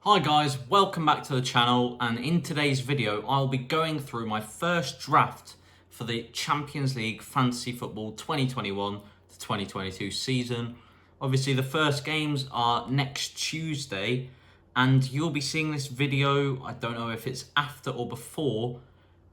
Hi guys, welcome back to the channel, and in today's video I'll be going through my first draft for the Champions League Fantasy Football 2021 to 2022 season. Obviously the first games are next Tuesday and you'll be seeing this video, I don't know if it's after or before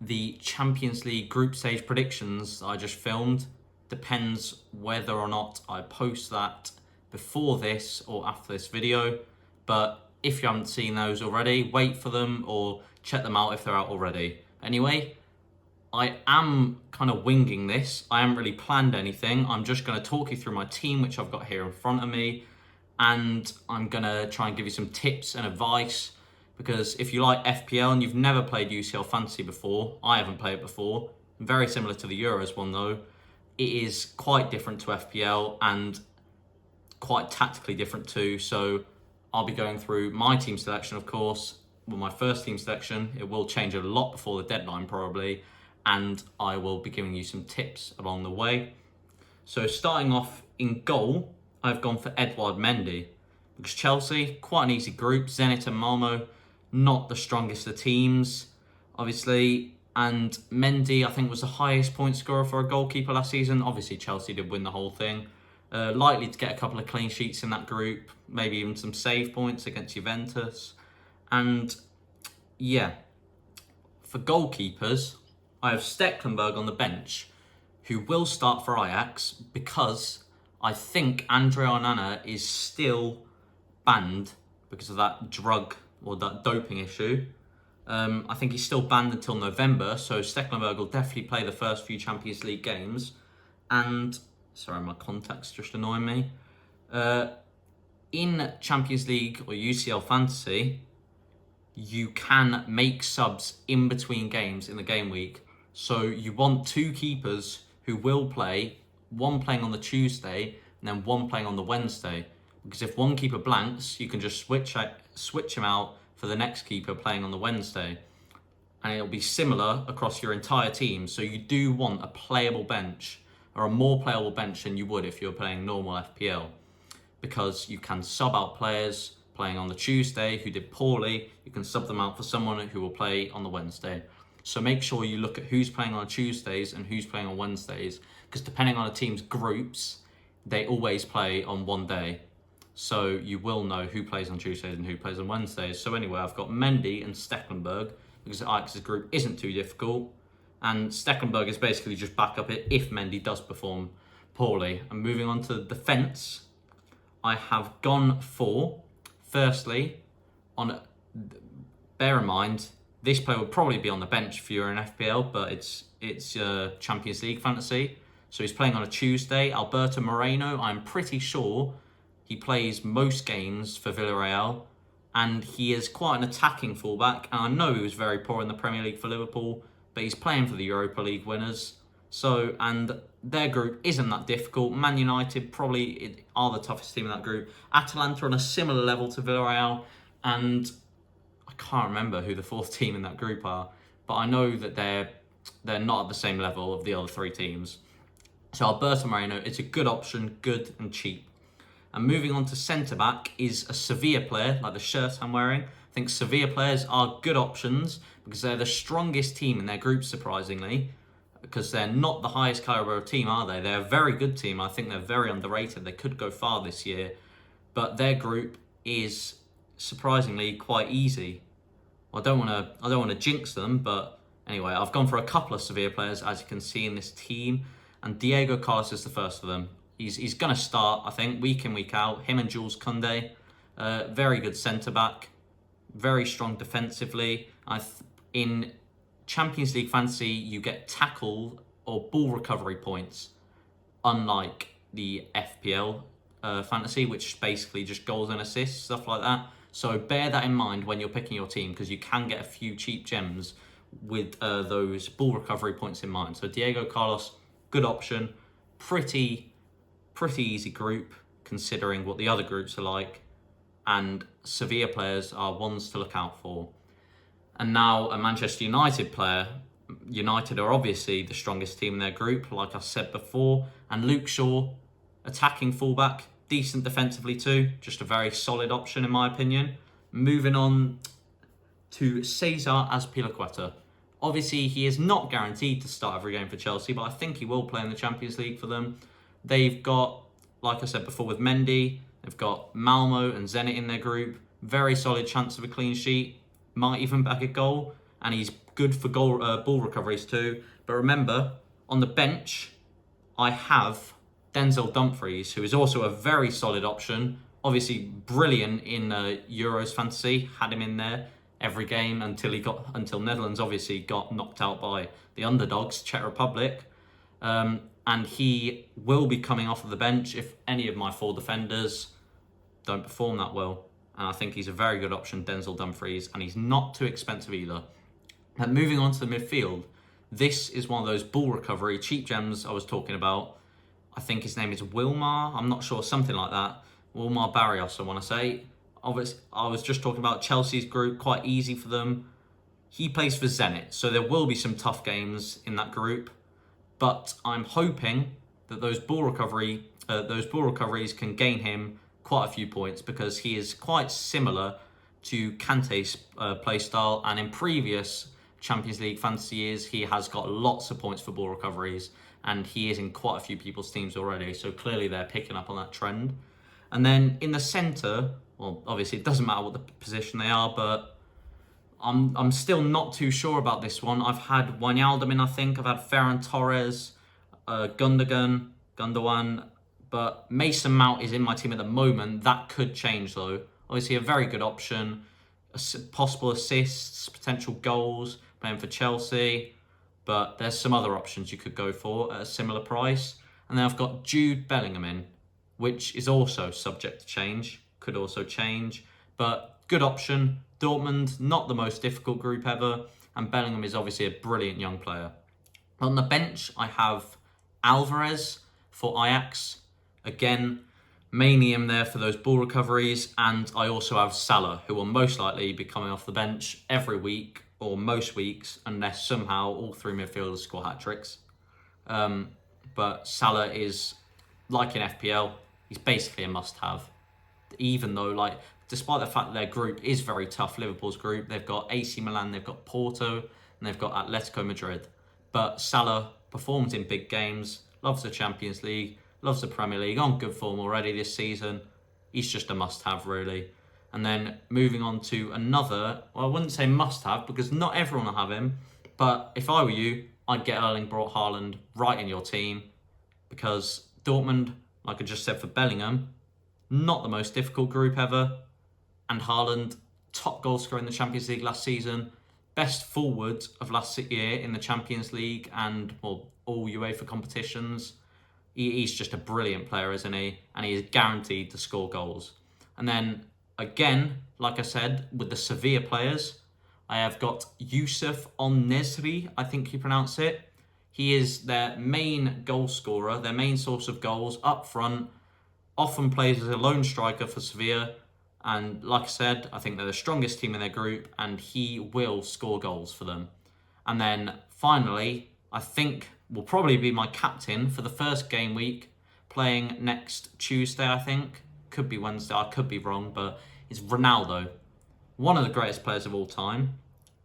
the Champions League group stage predictions that I just filmed. Depends whether or not I post that before this or after this video, but if you haven't seen those already, wait for them or check them out if they're out already. Anyway, I am kind of winging this. I haven't really planned anything. I'm just going to talk you through my team, which I've got here in front of me. And I'm going to try and give you some tips and advice. Because if you like FPL and you've never played UCL Fantasy before, I haven't played it before. Very similar to the Euros one though. It is quite different to FPL and quite tactically different too. So I'll be going through my team selection, of course. Well, my first team selection, it will change a lot before the deadline probably, and I will be giving you some tips along the way. So starting off in goal, I've gone for Edouard Mendy, because Chelsea, quite an easy group. Zenit and Malmo, not the strongest of teams, obviously, and Mendy, I think, was the highest point scorer for a goalkeeper last season. Obviously, Chelsea did win the whole thing. Likely to get a couple of clean sheets in that group, maybe even some save points against Juventus. And yeah, for goalkeepers, I have Stecklenburg on the bench, who will start for Ajax because I think Andre Onana is still banned because of that drug or that doping issue. I think he's still banned until November, so Stecklenburg will definitely play the first few Champions League games. And sorry, my contact's just annoying me. In Champions League or UCL Fantasy, you can make subs in between games in the game week. So you want two keepers who will play, one playing on the Tuesday and then one playing on the Wednesday. Because if one keeper blanks, you can just switch him out for the next keeper playing on the Wednesday. And it'll be similar across your entire team. So you do want a playable bench, or a more playable bench than you would if you were playing normal FPL, because you can sub out players playing on the Tuesday who did poorly. You can sub them out for someone who will play on the Wednesday. So make sure you look at who's playing on Tuesdays and who's playing on Wednesdays, because depending on a team's groups, they always play on one day. So you will know who plays on Tuesdays and who plays on Wednesdays. So anyway, I've got Mendy and Stecklenburg because Ajax's group isn't too difficult. And Stecklenburg is basically just back up it if Mendy does perform poorly. And moving on to the defence, I have gone for, firstly, bear in mind, this player will probably be on the bench if you're in FPL, but it's Champions League fantasy. So he's playing on a Tuesday. Alberto Moreno, I'm pretty sure he plays most games for Villarreal, and he is quite an attacking fullback. And I know he was very poor in the Premier League for Liverpool, but he's playing for the Europa League winners. So, and their group isn't that difficult. Man United probably are the toughest team in that group. Atalanta on a similar level to Villarreal, and I can't remember who the fourth team in that group are, but I know that they're not at the same level of the other three teams. So Alberto Moreno, it's a good option, good and cheap. And moving on to centre-back is a Sevilla player, like the shirt I'm wearing. I think Sevilla players are good options because they're the strongest team in their group, surprisingly, because they're not the highest caliber of team, are they? They're a very good team. I think they're very underrated. They could go far this year, but their group is surprisingly quite easy. Well, I don't want to jinx them, but anyway, I've gone for a couple of Sevilla players, as you can see in this team, and Diego Carlos is the first of them. He's going to start, I think, week in, week out. Him and Jules Koundé, very good centre-back, very strong defensively. In Champions League Fantasy, you get tackle or ball recovery points, unlike the FPL Fantasy, which is basically just goals and assists, stuff like that. So bear that in mind when you're picking your team, because you can get a few cheap gems with those ball recovery points in mind. So Diego Carlos, good option, pretty easy group considering what the other groups are like, and Sevilla players are ones to look out for. And now a Manchester United player. United are obviously the strongest team in their group, like I said before, and Luke Shaw, attacking fullback, decent defensively too, just a very solid option in my opinion. moving on to Cesar Azpilicueta. Obviously, he is not guaranteed to start every game for Chelsea, but I think he will play in the Champions League for them. They've got, like I said before with Mendy, they've got Malmo and Zenit in their group. Very solid chance of a clean sheet. Might even back a goal. And he's good for ball recoveries too. But remember, on the bench, I have Denzel Dumfries, who is also a very solid option. Obviously, brilliant in Euros fantasy. Had him in there every game until Netherlands obviously got knocked out by the underdogs, Czech Republic. And he will be coming off of the bench if any of my 4 defenders don't perform that well. And I think he's a very good option, Denzel Dumfries, and he's not too expensive either. And moving on to the midfield, this is one of those ball recovery cheap gems I was talking about. I think his name is Wilmar, I'm not sure, something like that. Wilmar Barrios, I want to say. Obviously, I was just talking about Chelsea's group, quite easy for them. He plays for Zenit, so there will be some tough games in that group. But I'm hoping that those ball recoveries can gain him quite a few points, because he is quite similar to Kante's play style, and in previous Champions League fantasy years, he has got lots of points for ball recoveries, and he is in quite a few people's teams already. So clearly they're picking up on that trend. And then in the centre, well, obviously it doesn't matter what the position they are, but I'm still not too sure about this one. I've had Wijnaldum in, I think. I've had Ferran Torres, Gundogan, but Mason Mount is in my team at the moment. That could change though. Obviously a very good option. Possible assists, potential goals, playing for Chelsea. But there's some other options you could go for at a similar price. And then I've got Jude Bellingham in, which is also subject to change. Could also change, but good option. Dortmund, not the most difficult group ever, and Bellingham is obviously a brilliant young player. On the bench, I have Alvarez for Ajax. Again, mainly in there for those ball recoveries, and I also have Salah, who will most likely be coming off the bench every week, or most weeks, unless somehow all 3 midfielders score hat-tricks. But Salah is, like in FPL, he's basically a must-have. Even though, despite the fact that their group is very tough, Liverpool's group, they've got AC Milan, they've got Porto, and they've got Atletico Madrid. But Salah performs in big games, loves the Champions League, loves the Premier League, on good form already this season. He's just a must-have, really. And then moving on to another, well, I wouldn't say must-have, because not everyone will have him. But if I were you, I'd get Erling Braut Haaland right in your team, because Dortmund, like I just said for Bellingham, not the most difficult group ever. And Haaland, top goal scorer in the Champions League last season, best forward of last year in the Champions League and all UEFA competitions. He's just a brilliant player, isn't he? And he is guaranteed to score goals. And then, again, like I said, with the Sevilla players, I have got Youssef On-Nesyri, I think you pronounce it. He is their main goal scorer, their main source of goals up front. Often plays as a lone striker for Sevilla. And like I said, I think they're the strongest team in their group, and he will score goals for them. And then finally, I think will probably be my captain for the first game week, playing next Tuesday, I think. Could be Wednesday, I could be wrong, but it's Ronaldo. One of the greatest players of all time.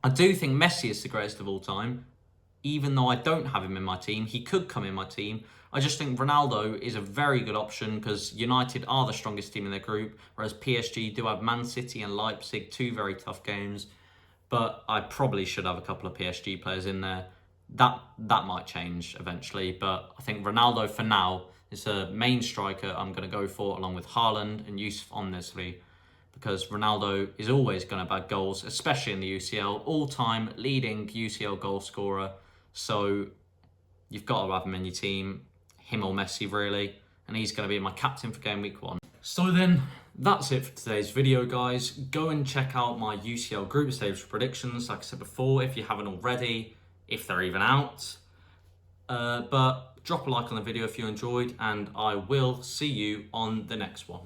I do think Messi is the greatest of all time. Even though I don't have him in my team, he could come in my team. I just think Ronaldo is a very good option because United are the strongest team in their group, whereas PSG do have Man City and Leipzig, 2 very tough games. But I probably should have a couple of PSG players in there. That might change eventually, but I think Ronaldo for now is the main striker I'm going to go for, along with Haaland and Youssef On-Nesyri, because Ronaldo is always going to bag goals, especially in the UCL, all-time leading UCL goal scorer. So you've got to have him in your team, him or Messi really, and he's going to be my captain for game week 1. So then, that's it for today's video, guys. Go and check out my UCL group stage predictions, like I said before, if you haven't already, if they're even out. But drop a like on the video if you enjoyed, and I will see you on the next one.